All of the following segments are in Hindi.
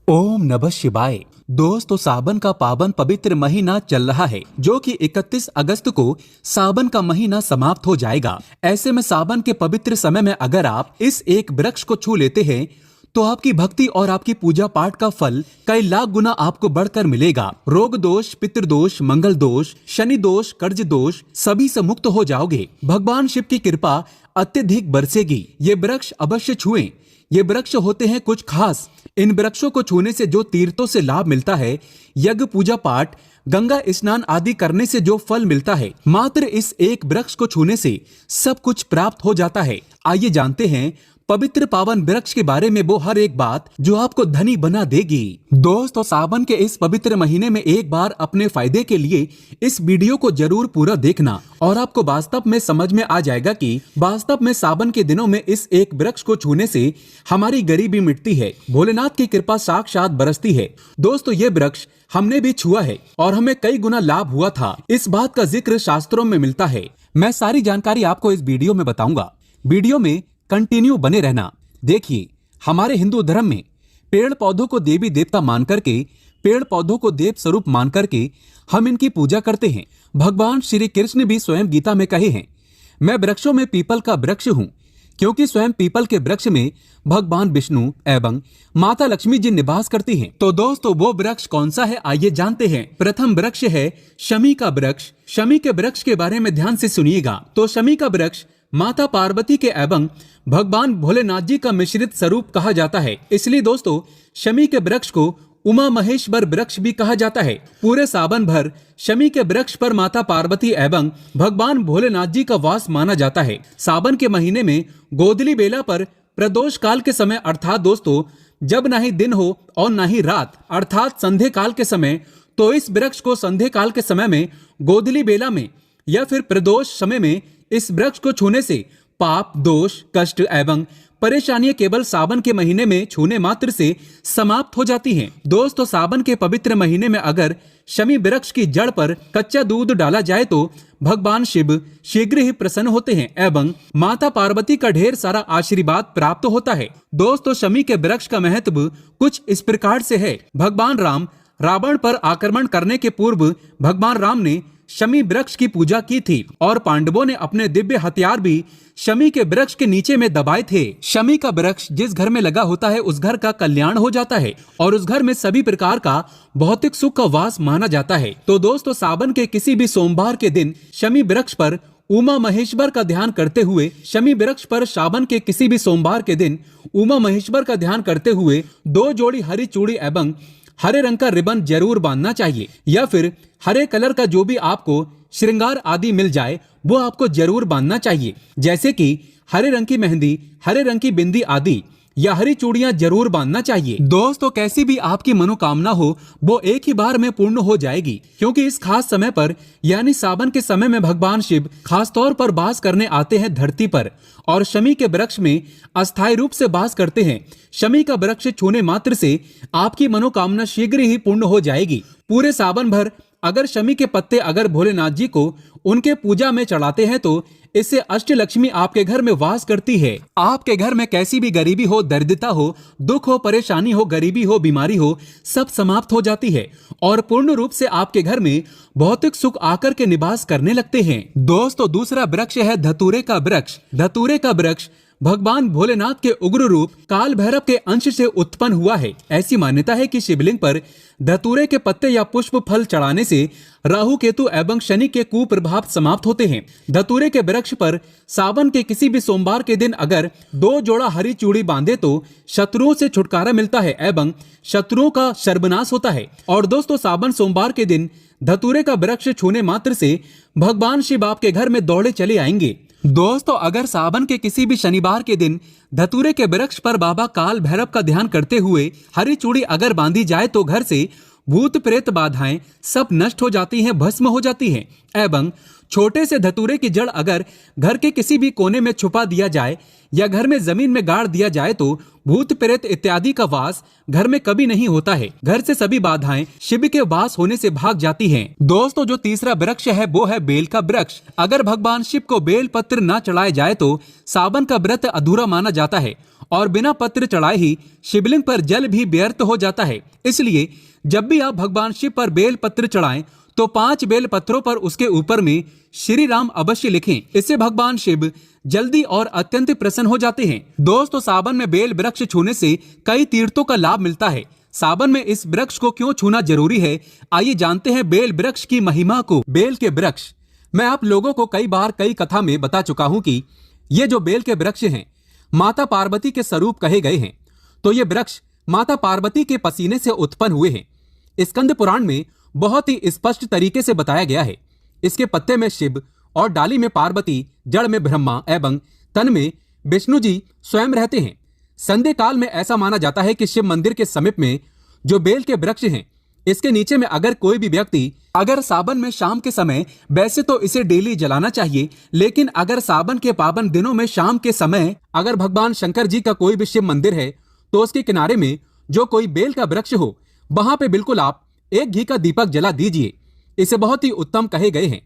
ओम नमः शिवाय। दोस्तों, सावन का पावन पवित्र महीना चल रहा है जो कि 31 अगस्त को सावन का महीना समाप्त हो जाएगा। ऐसे में सावन के पवित्र समय में अगर आप इस एक वृक्ष को छू लेते हैं तो आपकी भक्ति और आपकी पूजा पाठ का फल कई लाख गुना आपको बढ़कर मिलेगा। रोग दोष, पितृदोष, मंगल दोष, शनि दोष, कर्ज दोष सभी से मुक्त हो जाओगे। भगवान शिव की कृपा अत्यधिक बरसेगी। ये वृक्ष अवश्य छुएं। ये वृक्ष होते हैं कुछ खास। इन वृक्षों को छूने से जो तीर्थों से लाभ मिलता है, यज्ञ, पूजा पाठ, गंगा स्नान आदि करने से जो फल मिलता है, मात्र इस एक वृक्ष को छूने से सब कुछ प्राप्त हो जाता है। आइए जानते हैं पवित्र पावन वृक्ष के बारे में वो हर एक बात जो आपको धनी बना देगी। दोस्तों, सावन के इस पवित्र महीने में एक बार अपने फायदे के लिए इस वीडियो को जरूर पूरा देखना और आपको वास्तव में समझ में आ जाएगा कि वास्तव में सावन के दिनों में इस एक वृक्ष को छूने से हमारी गरीबी मिटती है, भोलेनाथ की कृपा साक्षात बरसती है। दोस्तों, ये वृक्ष हमने भी छुआ है और हमें कई गुना लाभ हुआ था। इस बात का जिक्र शास्त्रों में मिलता है। मैं सारी जानकारी आपको इस वीडियो में बताऊंगा। वीडियो में कंटिन्यू बने रहना। देखिए, हमारे हिंदू धर्म में पेड़ पौधों को देवी देवता मान करके, पेड़ पौधों को देव स्वरूप मान करके हम इनकी पूजा करते हैं। भगवान श्री कृष्ण भी स्वयं गीता में कहे हैं, मैं वृक्षों में पीपल का वृक्ष हूँ, क्योंकि स्वयं पीपल के वृक्ष में भगवान विष्णु एवं माता लक्ष्मी जी निवास करती हैं। तो दोस्तों, वो वृक्ष कौन सा है, आइए जानते हैं। प्रथम वृक्ष है शमी का वृक्ष। शमी के वृक्ष के बारे में ध्यान से सुनिएगा। तो शमी का वृक्ष माता पार्वती के एवं भगवान भोलेनाथ जी का मिश्रित स्वरूप कहा जाता है। इसलिए दोस्तों, शमी के वृक्ष को उमा महेश्वर वृक्ष भी कहा जाता है। पूरे सावन भर शमी के वृक्ष पर माता पार्वती एवं भगवान भोलेनाथ जी का वास माना जाता है। सावन के महीने में गोधली बेला पर प्रदोष काल के समय, अर्थात दोस्तों जब ना ही दिन हो और ना ही रात, अर्थात संध्या काल के समय, तो इस वृक्ष को संध्या काल के समय में, गोधली बेला में या फिर प्रदोष समय में इस वृक्ष को छूने से पाप, दोष, कष्ट एवं परेशानियां केवल सावन के महीने में छूने मात्र से समाप्त हो जाती हैं। दोस्तों, सावन के पवित्र महीने में अगर शमी वृक्ष की जड़ पर कच्चा दूध डाला जाए तो भगवान शिव शीघ्र ही प्रसन्न होते हैं एवं माता पार्वती का ढेर सारा आशीर्वाद प्राप्त होता है। दोस्तों, शमी के वृक्ष का महत्व कुछ इस प्रकार से है। भगवान राम रावण पर आक्रमण करने के पूर्व भगवान राम ने शमी वृक्ष की पूजा की थी और पांडवों ने अपने दिव्य हथियार भी शमी के वृक्ष के नीचे में दबाए थे। शमी का वृक्ष जिस घर में लगा होता है उस घर का कल्याण हो जाता है और उस घर में सभी प्रकार का भौतिक सुख का वास माना जाता है। तो दोस्तों, सावन के किसी भी सोमवार के दिन शमी वृक्ष पर उमा महेश्वर का ध्यान करते हुए, शमी वृक्ष पर सावन के किसी भी सोमवार के दिन उमा महेश्वर का ध्यान करते हुए 2 जोड़ी हरी चूड़ी एवं हरे रंग का रिबन जरूर बांधना चाहिए, या फिर हरे कलर का जो भी आपको श्रृंगार आदि मिल जाए वो आपको जरूर बांधना चाहिए, जैसे कि हरे रंग की मेहंदी, हरे रंग की बिंदी आदि, या हरी चूड़ियां जरूर बांधना चाहिए। दोस्तों, कैसी भी आपकी मनोकामना हो वो एक ही बार में पूर्ण हो जाएगी, क्योंकि इस खास समय पर यानी सावन के समय में भगवान शिव खास तौर पर वास करने आते हैं धरती पर और शमी के वृक्ष में अस्थायी रूप से वास करते हैं। शमी का वृक्ष छूने मात्र से आपकी मनोकामना शीघ्र ही पूर्ण हो जाएगी। पूरे सावन भर अगर शमी के पत्ते अगर भोलेनाथ जी को उनके पूजा में चढ़ाते हैं तो इससे अष्टलक्ष्मी आपके घर में वास करती है। आपके घर में कैसी भी गरीबी हो, दरिद्रता हो, दुख हो, परेशानी हो, गरीबी हो, बीमारी हो, सब समाप्त हो जाती है और पूर्ण रूप से आपके घर में भौतिक सुख आकर के निवास करने लगते हैं। दोस्तों, दूसरा वृक्ष है धतूरे का वृक्ष। धतूरे का वृक्ष भगवान भोलेनाथ के उग्र रूप काल भैरव के अंश से उत्पन्न हुआ है। ऐसी मान्यता है कि शिवलिंग पर धतूरे के पत्ते या पुष्प फल चढ़ाने से राहु, केतु एवं शनि के कुप्रभाव समाप्त होते हैं। धतूरे के वृक्ष पर सावन के किसी भी सोमवार के दिन अगर 2 जोड़ा हरी चूड़ी बांधे तो शत्रुओं से छुटकारा मिलता है एवं शत्रुओं का सर्वनाश होता है। और दोस्तों, सावन सोमवार के दिन धतूरे का वृक्ष छूने मात्र से भगवान शिव आपके घर में दौड़े चले आएंगे। दोस्तों, अगर सावन के किसी भी शनिवार के दिन धतूरे के वृक्ष पर बाबा काल भैरव का ध्यान करते हुए हरी चूड़ी अगर बांधी जाए तो घर से भूत प्रेत बाधाएं सब नष्ट हो जाती हैं, भस्म हो जाती हैं एवं छोटे से धतूरे की जड़ अगर घर के किसी भी कोने में छुपा दिया जाए या घर में जमीन में गाड़ दिया जाए तो भूत प्रेत इत्यादि का वास घर में कभी नहीं होता है। घर से सभी बाधाएं शिव के वास होने से भाग जाती हैं। दोस्तों, जो तीसरा वृक्ष है वो है बेल का वृक्ष। अगर भगवान शिव को बेल पत्र न चढ़ाए जाए तो सावन का व्रत अधूरा माना जाता है और बिना पत्र चढ़ाए ही शिवलिंग पर जल भी व्यर्थ हो जाता है। इसलिए जब भी आप भगवान शिव पर बेल पत्र चढ़ाएं तो 5 बेल पत्रों पर उसके ऊपर में श्री राम अवश्य लिखें। इससे भगवान शिव जल्दी और अत्यंत प्रसन्न हो जाते हैं। दोस्तों, सावन में बेल वृक्ष छूने से कई तीर्थों का लाभ मिलता है। सावन में इस वृक्ष को क्यों छूना जरूरी है, आइए जानते हैं बेल वृक्ष की महिमा को। बेल के वृक्ष, मैं आप लोगों को कई बार कई कथा में बता चुका हूँ कि ये जो बेल के वृक्ष हैं माता पार्वती के स्वरूप कहे गए हैं। तो ये वृक्ष माता पार्वती के पसीने से उत्पन्न हुए हैं। स्कंद पुराण में बहुत ही स्पष्ट तरीके से बताया गया है। इसके पत्ते में शिव और डाली में पार्वती, जड़ में ब्रह्मा एवं तन में विष्णु जी स्वयं रहते हैं। संध्या काल में ऐसा माना जाता है कि शिव मंदिर के समीप में जो बेल के वृक्ष हैं, इसके नीचे में अगर कोई भी व्यक्ति अगर सावन में शाम के समय, वैसे तो इसे डेली जलाना चाहिए, लेकिन अगर सावन के पावन दिनों में शाम के समय अगर भगवान शंकर जी का कोई भी शिव मंदिर है तो उसके किनारे में जो कोई बेल का वृक्ष हो, वहां पे बिल्कुल आप एक घी का दीपक जला दीजिए। इसे बहुत ही उत्तम कहे गए हैं।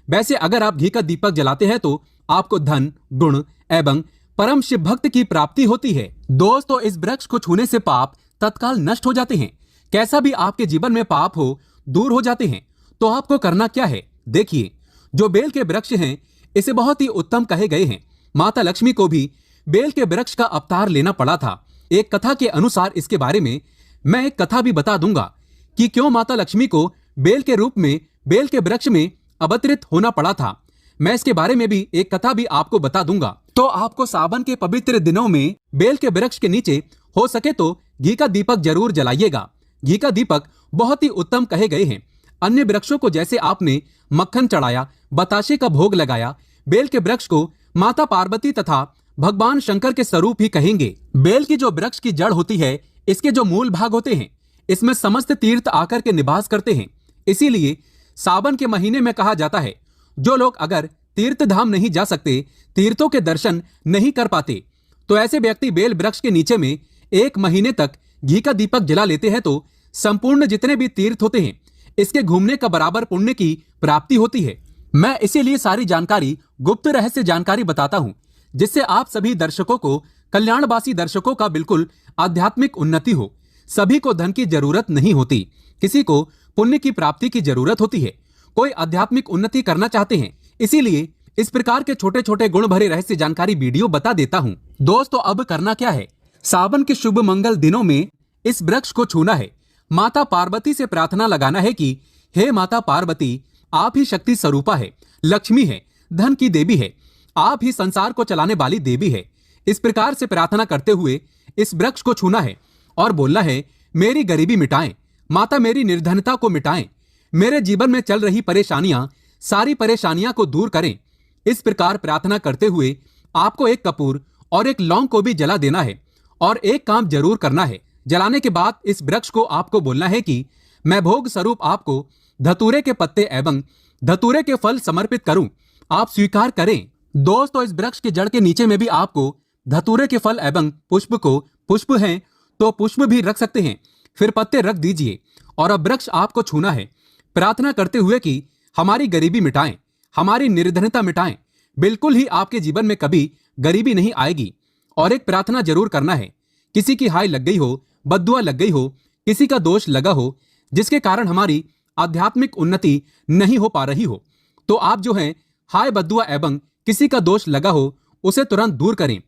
वैसे अगर आप घी का दीपक जलाते हैं तो आपको धन, गुण एवं परम शिव भक्त की प्राप्ति होती है। दोस्तों, इस वृक्ष को छूने से पाप तत्काल नष्ट हो जाते हैं। कैसा भी आपके जीवन में पाप हो, दूर हो जाते हैं। तो आपको करना क्या है, देखिए। जो बेल के वृक्ष हैं, इसे बहुत ही उत्तम कहे गए हैं। माता लक्ष्मी को भी बेल के वृक्ष का अवतार लेना पड़ा था। एक कथा के अनुसार इसके बारे में मैं एक कथा भी बता दूंगा कि क्यों माता लक्ष्मी को बेल के रूप में बेल के वृक्ष में अवतरित होना पड़ा था। मैं इसके बारे में भी एक कथा भी आपको बता दूंगा। तो आपको सावन के पवित्र दिनों में बेल के वृक्ष के नीचे हो सके तो घी का दीपक जरूर जलाइएगा। घी का दीपक बहुत ही उत्तम कहे गए हैं। अन्य वृक्षों को जैसे आपने मक्खन चढ़ाया, बताशे का भोग लगाया, बेल के वृक्ष को माता पार्वती तथा भगवान शंकर के स्वरूप ही कहेंगे। बेल की जो वृक्ष की जड़ होती है, इसके जो मूल भाग होते हैं, इसमें समस्त तीर्थ आकर के निवास करते हैं। इसीलिए सावन के महीने में कहा जाता है, जो लोग अगर तीर्थ धाम नहीं जा सकते, तीर्थों के दर्शन नहीं कर पाते, तो ऐसे व्यक्ति बेल वृक्ष के नीचे में 1 महीने तक घी का दीपक जला लेते हैं तो संपूर्ण जितने भी तीर्थ होते हैं, इसके घूमने का बराबर पुण्य की प्राप्ति होती है। मैं इसीलिए सारी जानकारी, गुप्त रहस्य जानकारी बताता हूँ, जिससे आप सभी दर्शकों को, कल्याणवासी दर्शकों का बिल्कुल आध्यात्मिक उन्नति हो। सभी को धन की जरूरत नहीं होती, किसी को पुण्य की प्राप्ति की जरूरत होती है। कोई आध्यात्मिक उन्नति करना चाहते हैं, इसीलिए इस प्रकार के छोटे छोटे गुण भरे रहस्य जानकारी वीडियो बता देता हूँ। दोस्तों, अब करना क्या है, सावन के शुभ मंगल दिनों में इस वृक्ष को छूना है। माता पार्वती से प्रार्थना लगाना है कि हे माता पार्वती, आप ही शक्ति स्वरूपा है, लक्ष्मी है, धन की देवी है, आप ही संसार को चलाने वाली देवी है। इस प्रकार से प्रार्थना करते हुए इस वृक्ष को छूना है और बोलना है, मेरी गरीबी मिटाएं माता, मेरी निर्धनता को मिटाएं, मेरे जीवन में चल रही परेशानियां, सारी परेशानियां को दूर करें। इस प्रकार प्रार्थना करते हुए आपको एक कपूर और एक लौंग को भी जला देना है और एक काम जरूर करना है। जलाने के बाद इस वृक्ष को आपको बोलना है कि मैं भोग स्वरूप आपको धतूरे के पत्ते एवं धतूरे के फल समर्पित करूं, आप स्वीकार करें। दोस्तों, इस वृक्ष के जड़ के नीचे में भी आपको धतूरे के फल एवं पुष्प हैं तो पुष्प भी रख सकते हैं, फिर पत्ते रख दीजिए। और अब वृक्ष आपको छूना है, प्रार्थना करते हुए कि हमारी गरीबी मिटाएं, हमारी निर्धनता मिटाएं, बिल्कुल ही आपके जीवन में कभी गरीबी नहीं आएगी। और एक प्रार्थना जरूर करना है, किसी की हाय लग गई हो, बद्दुआ लग गई हो, किसी का दोष लगा हो, जिसके कारण हमारी आध्यात्मिक उन्नति नहीं हो पा रही हो, तो आप जो है हाय बद्दुआ एवं किसी का दोष लगा हो, उसे तुरंत दूर करें।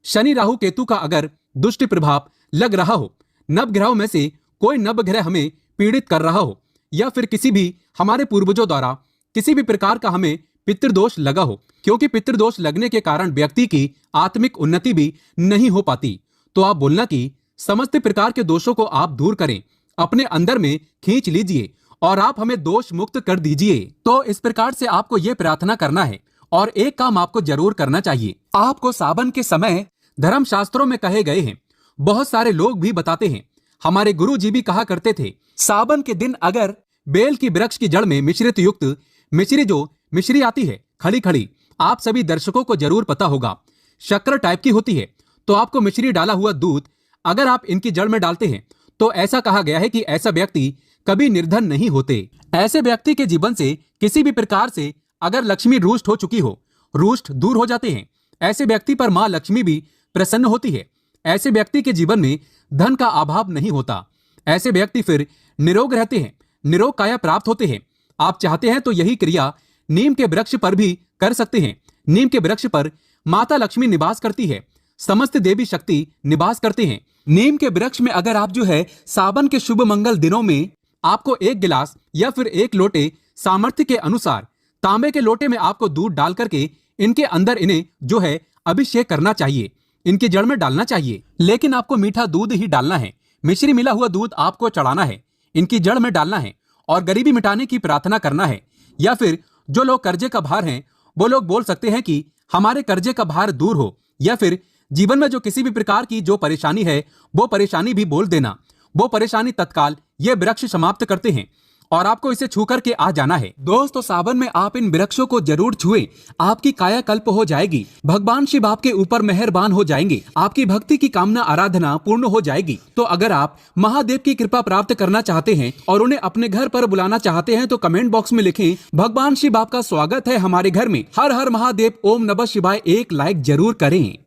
शनि राहु केतु का अगर दुष्ट प्रभाव लग रहा हो, नवग्रहों में से कोई नवग्रह हमें पीड़ित कर रहा हो, या फिर किसी भी हमारे पूर्वजों द्वारा किसी भी प्रकार का हमें पितृदोष लगा हो, क्योंकि पितृदोष लगने के कारण व्यक्ति की आत्मिक उन्नति भी नहीं हो पाती, तो आप बोलना कि समस्त प्रकार के दोषों को आप दूर करें, अपने अंदर में खींच लीजिए और आप हमें दोष मुक्त कर दीजिए। तो इस प्रकार से आपको ये प्रार्थना करना है। और एक काम आपको जरूर करना चाहिए, आपको सावन के समय धर्म शास्त्रों में कहे गए हैं, बहुत सारे लोग भी बताते हैं, हमारे गुरु जी भी कहा करते थे, सावन के दिन अगर बेल की वृक्ष की जड़ में मिश्रित युक्त मिश्री जो मिश्री आती है खड़ी खड़ी, आप सभी दर्शकों को जरूर पता होगा, शक्कर टाइप की होती है। तो आपको मिश्री डाला हुआ दूध अगर आप इनकी जड़ में डालते हैं तो ऐसा कहा गया है कि ऐसा व्यक्ति कभी निर्धन नहीं होते। ऐसे व्यक्ति के जीवन से किसी भी प्रकार से अगर लक्ष्मी रुष्ट हो चुकी हो, रुष्ट दूर हो जाते हैं। ऐसे व्यक्ति पर माँ लक्ष्मी भी प्रसन्न होती है। ऐसे व्यक्ति के जीवन में धन का अभाव नहीं होता। ऐसे व्यक्ति फिर निरोग रहते हैं, निरोग काया प्राप्त होते हैं। आप चाहते हैं तो यही क्रिया नीम के वृक्ष पर भी कर सकते हैं। नीम के वृक्ष पर माता लक्ष्मी निवास करती है, समस्त देवी शक्ति निवास करते हैं। नीम के वृक्ष में अगर आप जो है सावन के शुभ मंगल दिनों में आपको 1 गिलास या फिर 1 लोटे सामर्थ्य के अनुसार तांबे के लोटे में आपको दूध डाल करके इनके अंदर इन्हें जो है अभिषेक करना चाहिए, इनकी जड़ में डालना चाहिए। लेकिन आपको मीठा दूध ही डालना है, मिश्री मिला हुआ दूध आपको चढ़ाना है, इनकी जड़ में डालना है और गरीबी मिटाने की प्रार्थना करना है। या फिर जो लोग कर्जे का भार हैं वो लोग बोल सकते हैं कि हमारे कर्जे का भार दूर हो, या फिर जीवन में जो किसी भी प्रकार की जो परेशानी है वो परेशानी भी बोल देना। वो परेशानी तत्काल ये वृक्ष समाप्त करते हैं और आपको इसे छू करके आ जाना है। दोस्तों सावन में आप इन वृक्षों को जरूर छुएं, आपकी कायाकल्प हो जाएगी, भगवान शिव आपके ऊपर मेहरबान हो जाएंगे, आपकी भक्ति की कामना आराधना पूर्ण हो जाएगी। तो अगर आप महादेव की कृपा प्राप्त करना चाहते हैं और उन्हें अपने घर पर बुलाना चाहते हैं तो कमेंट बॉक्स में लिखें, भगवान शिव आपका स्वागत है हमारे घर में। हर हर महादेव, ओम नमः शिवाय, एक लाइक जरूर करें।